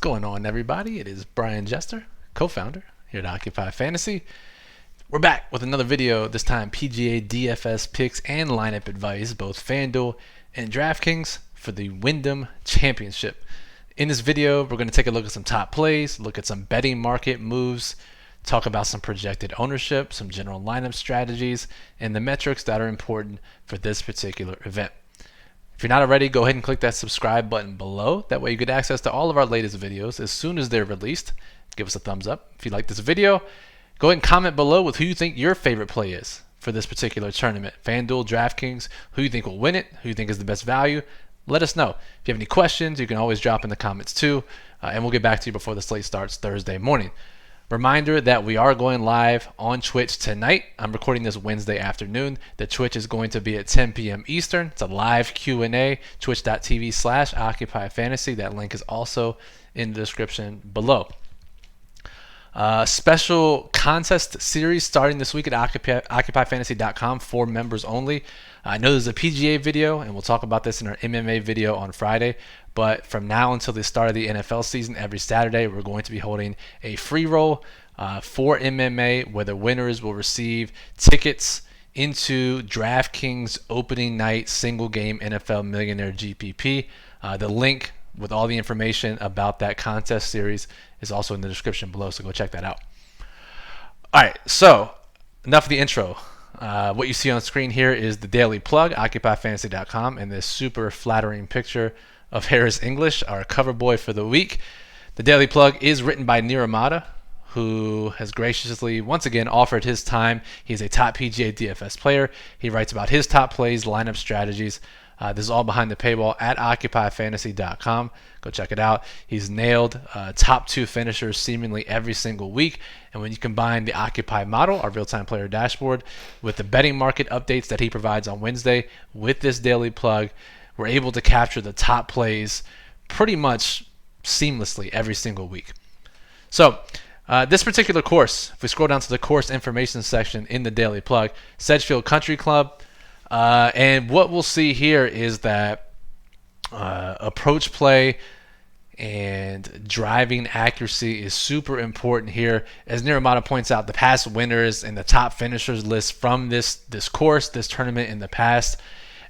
going on, everybody? It is Brian Jester, co-founder here at Occupy Fantasy. We're back with another video, this time PGA DFS picks and lineup advice, both FanDuel and DraftKings for the WYNDHAM Championship. In this video, we're going to take a look at some top plays, look at some betting market moves, talk about some projected ownership, some general lineup strategies, and the metrics that are important for this particular event. If you're not already, go ahead and click that subscribe button below. That way you get access to all of our latest videos as soon as they're released. Give us a thumbs up if you like this video. Go ahead and comment below with who you think your favorite play is for this particular tournament. FanDuel, DraftKings, who you think will win it, who you think is the best value. Let us know. If you have any questions, you can always drop in the comments too, and we'll get back to you before the slate starts Thursday morning. Reminder that we are going live on Twitch tonight. I'm recording this Wednesday afternoon. The Twitch is going to be at 10 p.m. Eastern. It's a live Q&A, twitch.tv/OccupyFantasy. That link is also in the description below. Special contest series starting this week at OccupyFantasy.com for members only. I know there's a PGA video, and we'll talk about this in our MMA video on Friday. But from now until the start of the NFL season, every Saturday, we're going to be holding a free roll for MMA, where the winners will receive tickets into DraftKings opening night single game NFL Millionaire GPP. The link with all the information about that contest series is also in the description below, so go check that out. All right, so enough of the intro. What you see on screen here is the daily plug, OccupyFantasy.com, and this super flattering picture of Harris English, our cover boy for the week. The daily plug is written by Niramata, who has graciously once again offered his time. He's a top PGA DFS player. He writes about his top plays, lineup strategies. This is all behind the paywall at OccupyFantasy.com. Go check it out. He's nailed top 2 finishers seemingly every single week. And when you combine the Occupy model, our real-time player dashboard, with the betting market updates that he provides on Wednesday with this daily plug, we're able to capture the top plays pretty much seamlessly every single week. So this particular course, if we scroll down to the course information section in the daily plug, Sedgefield Country Club, and what we'll see here is that approach play and driving accuracy is super important here. As Niramata points out, the past winners and the top finishers list from this course, this tournament in the past,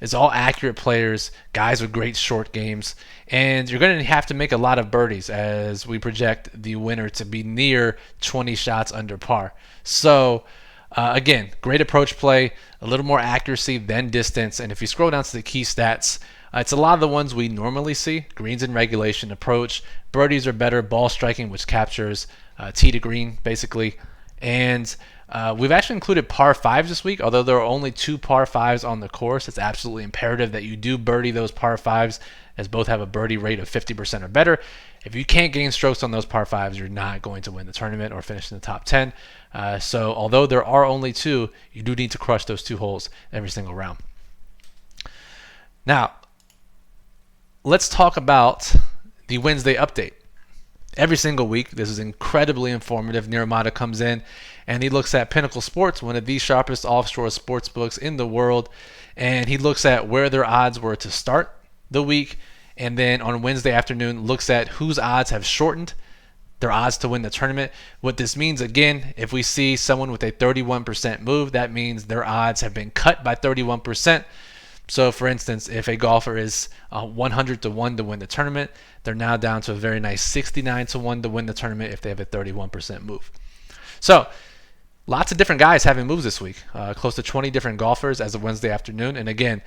is all accurate players, guys with great short games, and you're going to have to make a lot of birdies as we project the winner to be near 20 shots under par. So again, great approach play, a little more accuracy than distance, and if you scroll down to the key stats, it's a lot of the ones we normally see: greens in regulation, approach, birdies are better, ball striking, which captures tee to green basically, and we've actually included par 5s this week. Although there are only 2 par 5s on the course, it's absolutely imperative that you do birdie those par 5s, as both have a birdie rate of 50% or better. If you can't gain strokes on those par 5s, you're not going to win the tournament or finish in the top 10. So although there are only 2, you do need to crush those 2 holes every single round. Now, let's talk about the Wednesday update. Every single week, this is incredibly informative. Niramata comes in and he looks at Pinnacle Sports, one of the sharpest offshore sports books in the world, and he looks at where their odds were to start the week, and then on Wednesday afternoon looks at whose odds have shortened their odds to win the tournament. What this means, again, if we see someone with a 31% move, that means their odds have been cut by 31%. So for instance, if a golfer is 100 to 1 to win the tournament, they're now down to a very nice 69 to 1 to win the tournament if they have a 31% move. So lots of different guys having moves this week, close to 20 different golfers as of Wednesday afternoon. And again,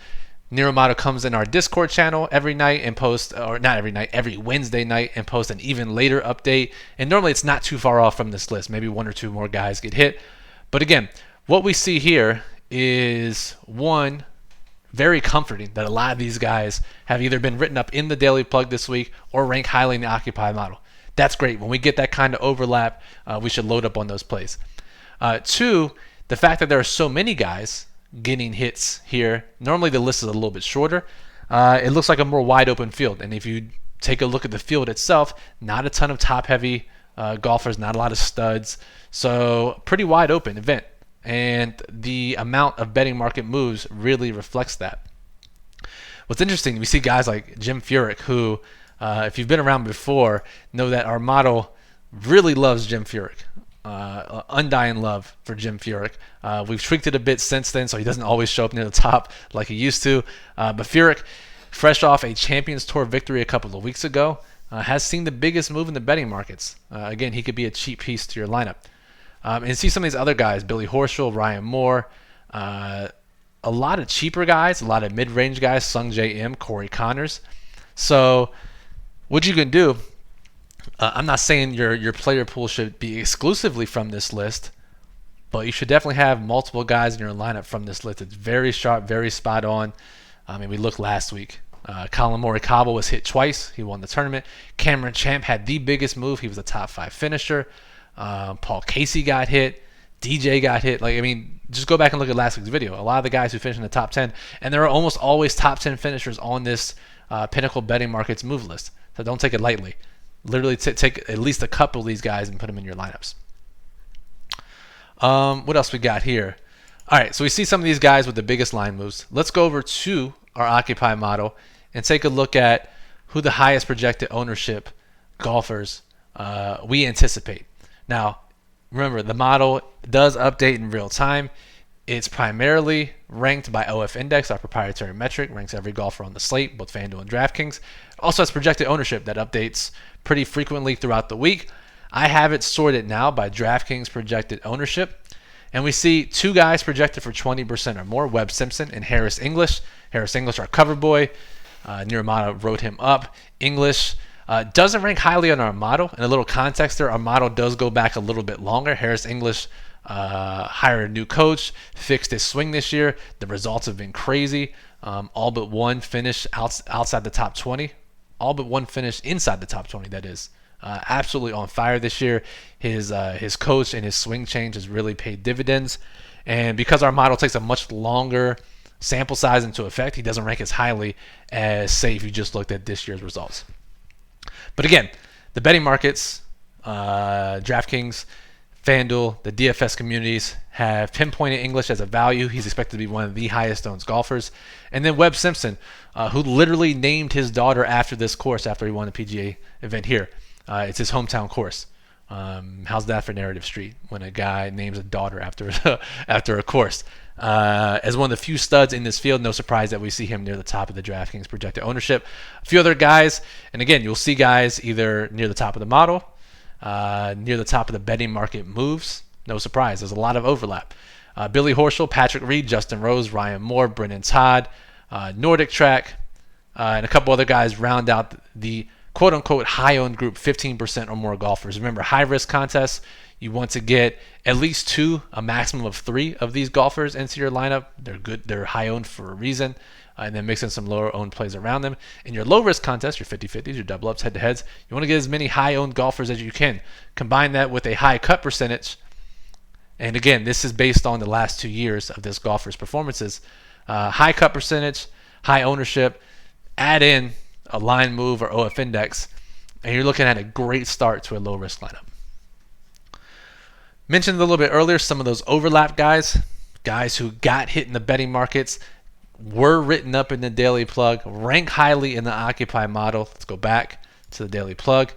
Niramata comes in our Discord channel every night and posts, or not every night, every Wednesday night, and posts an even later update. And normally it's not too far off from this list. Maybe 1 or 2 more guys get hit. But again, what we see here is, one, very comforting that a lot of these guys have either been written up in the daily plug this week or rank highly in the Occupy model. That's great. When we get that kind of overlap, we should load up on those plays. 2, the fact that there are so many guys getting hits here. Normally the list is a little bit shorter. It looks like a more wide open field. And if you take a look at the field itself, not a ton of top heavy golfers, not a lot of studs. So pretty wide open event. And the amount of betting market moves really reflects that. What's interesting, we see guys like Jim Furyk, who if you've been around before, know that our model really loves Jim Furyk. Undying love for Jim Furyk. We've tweaked it a bit since then, so he doesn't always show up near the top like he used to. But Furyk, fresh off a Champions Tour victory a couple of weeks ago, has seen the biggest move in the betting markets. Again, he could be a cheap piece to your lineup. And see some of these other guys, Billy Horschel, Ryan Moore, a lot of cheaper guys, a lot of mid-range guys, Sung J M, Corey Connors. So what you can do, I'm not saying your player pool should be exclusively from this list, but you should definitely have multiple guys in your lineup from this list. It's very sharp, very spot on. I mean, we looked last week. Colin Morikawa was hit twice. He won the tournament. Cameron Champ had the biggest move. He was a top 5 finisher. Paul Casey got hit. DJ got hit. Like, I mean, just go back and look at last week's video. A lot of the guys who finished in the top 10, and there are almost always top 10 finishers on this Pinnacle Betting Markets move list. So don't take it lightly. Literally take at least a couple of these guys and put them in your lineups. What else we got here? All right, so we see some of these guys with the biggest line moves. Let's go over to our Occupy model and take a look at who the highest projected ownership golfers we anticipate. Now, remember, the model does update in real time. It's primarily ranked by OF Index, our proprietary metric, ranks every golfer on the slate, both FanDuel and DraftKings. Also has projected ownership that updates pretty frequently throughout the week. I have it sorted now by DraftKings projected ownership. And we see 2 guys projected for 20% or more, Webb Simpson and Harris English. Harris English, our cover boy. Nirmata wrote him up. English doesn't rank highly on our model. And a little context there, our model does go back a little bit longer. Harris English hired a new coach, fixed his swing this year. The results have been crazy. All but one finish outside the top 20. All but one finish inside the top 20, that is. Absolutely on fire this year. His coach and his swing change has really paid dividends. And because our model takes a much longer sample size into effect, he doesn't rank as highly as, say, if you just looked at this year's results. But again, the betting markets, DraftKings, FanDuel, the DFS communities have pinpointed English as a value. He's expected to be one of the highest owned golfers. And then Webb Simpson, who literally named his daughter after this course after he won the PGA event here. It's his hometown course. How's that for Narrative Street when a guy names a daughter after after a course? As one of the few studs in this field, no surprise that we see him near the top of the DraftKings projected ownership. A few other guys, and again, you'll see guys either near the top of the model, near the top of the betting market moves. No surprise, there's a lot of overlap. Billy Horschel, Patrick Reed, Justin Rose, Ryan Moore, Brennan Todd, Nordic Track, and a couple other guys round out the quote-unquote high-owned group, 15% or more golfers. Remember, high-risk contests, you want to get at least 2, a maximum of 3 of these golfers into your lineup. They're good. They're high-owned for a reason. And then mix in some lower-owned plays around them. In your low-risk contest, your 50-50s, your double-ups, head-to-heads, you want to get as many high-owned golfers as you can. Combine that with a high cut percentage. And again, this is based on the last 2 years of this golfer's performances. High cut percentage, high ownership, add in a line move or OF index, and you're looking at a great start to a low-risk lineup. Mentioned a little bit earlier some of those overlap guys who got hit in the betting markets, were written up in the Daily Plug, rank highly in the Occupy model. Let's go back to the Daily Plug.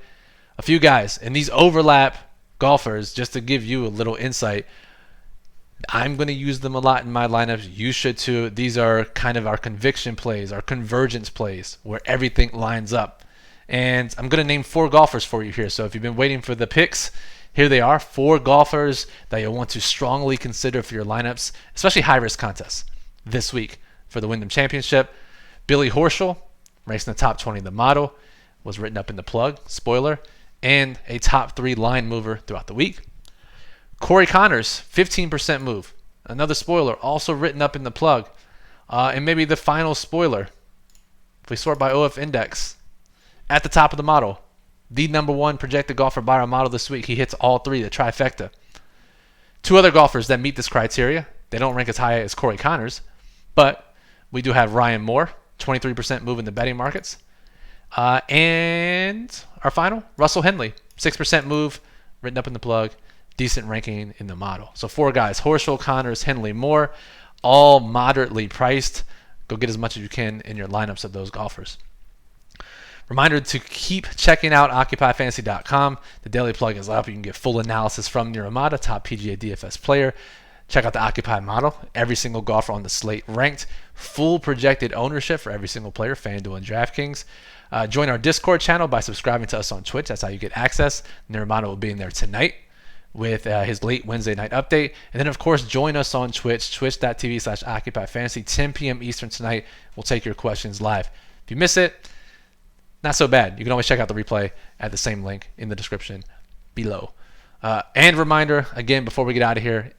A few guys, and these overlap golfers, just to give you a little insight, I'm going to use them a lot in my lineups. You should too. These are kind of our conviction plays, our convergence plays, where everything lines up. And I'm going to name 4 golfers for you here. So if you've been waiting for the picks, here they are, 4 golfers that you'll want to strongly consider for your lineups, especially high-risk contests this week for the WYNDHAM Championship. Billy Horschel, ranks in the top 20 of the model, was written up in the Plug, spoiler, and a top 3 line mover throughout the week. Corey Connors, 15% move. Another spoiler, also written up in the Plug. And maybe the final spoiler, if we sort by OF index, at the top of the model, the number 1 projected golfer by our model this week. He hits all 3, the trifecta. 2 other golfers that meet this criteria. They don't rank as high as Corey Connors, but we do have Ryan Moore, 23% move in the betting markets. And our final, Russell Henley, 6% move, written up in the Plug. Decent ranking in the model. So 4 guys, Horschel, Connors, Henley, Moore, all moderately priced. Go get as much as you can in your lineups of those golfers. Reminder to keep checking out OccupyFantasy.com. The daily plug is up. You can get full analysis from Niramata, top PGA DFS player. Check out the Occupy model. Every single golfer on the slate ranked. Full projected ownership for every single player, FanDuel and DraftKings. Join our Discord channel by subscribing to us on Twitch. That's how you get access. Niramata will be in there tonight with his late Wednesday night update. And then, of course, join us on Twitch, twitch.tv/OccupyFantasy, 10 p.m. Eastern tonight. We'll take your questions live. If you miss it, not so bad. You can always check out the replay at the same link in the description below. And reminder, again, before we get out of here,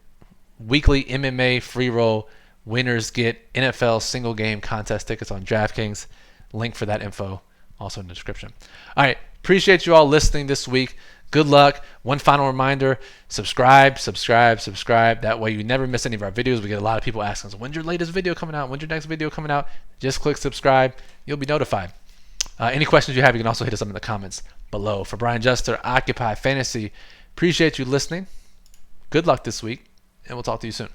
weekly MMA free roll winners get NFL single game contest tickets on DraftKings. Link for that info also in the description. All right, appreciate you all listening this week. Good luck. One final reminder, subscribe. That way you never miss any of our videos. We get a lot of people asking us, when's your latest video coming out? When's your next video coming out? Just click subscribe. You'll be notified. Any questions you have, you can also hit us up in the comments below. For Brian Juster, Occupy Fantasy, appreciate you listening. Good luck this week, and we'll talk to you soon.